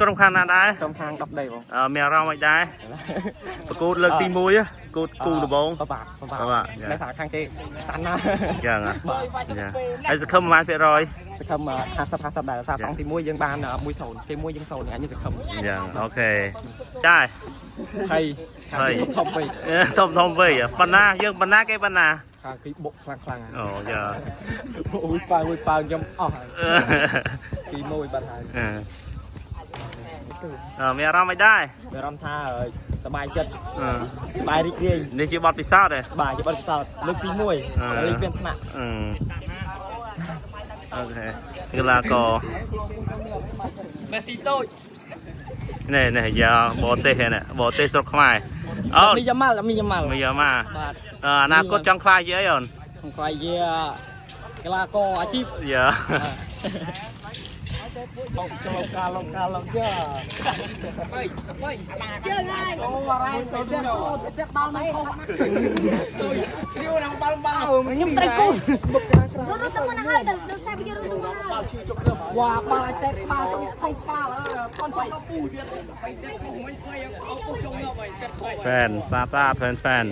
ក្រុមខាងណាដែរ ក្រុមខាង10ដីបង មានអារម្មណ៍មិនដែរប្រកួតលើកទី1គូតគូដំបងបាទតែថាខាងគេតាន់ណាចឹងហើយសង្ឃឹមប្រហែលភាគរយសង្ឃឹម50ដែរសារតង់ទី1យើងបាន1-0គេ1យើង0អញសង្ឃឹមចឹងអូខេចាហើយធំពេកធំពេកបណ្ណាយើងបណ្ណាគេបណ្ណាខាងគេបុកខ្លាំងអូយ៉ាអូយប៉ាខ្ញុំអស់ទី1បាត់ហើយមានអារម្មណ៍មិនដែរមានអារម្មណ៍ថាសប្បាយចិត្តបាយរីករាយនេះជាបទពិសោធន៍ទេបាទជាបទពិសោធន៍លើកទី1លេងមានថ្នាក់អូខេកីឡាករមេស៊ីតូចនេះយ៉ាបរទេសនេះបរទេសស្រុកខ្មែរអូមីយ៉ាម៉ាល់បាទអនាគតចង់ខ្លាចជាអីអូនខ្លាចជាកីឡាករអាជីពយ៉ាបងចូលកាលយ៉ាជើងហើយអូរ៉ៃទៅទៀតបាល់មិនខុសស្រីណាបាល់ខ្ញុំត្រូវគូរត់ទៅមកហើយទៅតែវារត់បាល់ឈឺជប់គ្រឿងវ៉ាបាល់អាចតែបាល់ទៅខំបាល់ខំទៅពូទៀតហ្វេនសាហ្វេន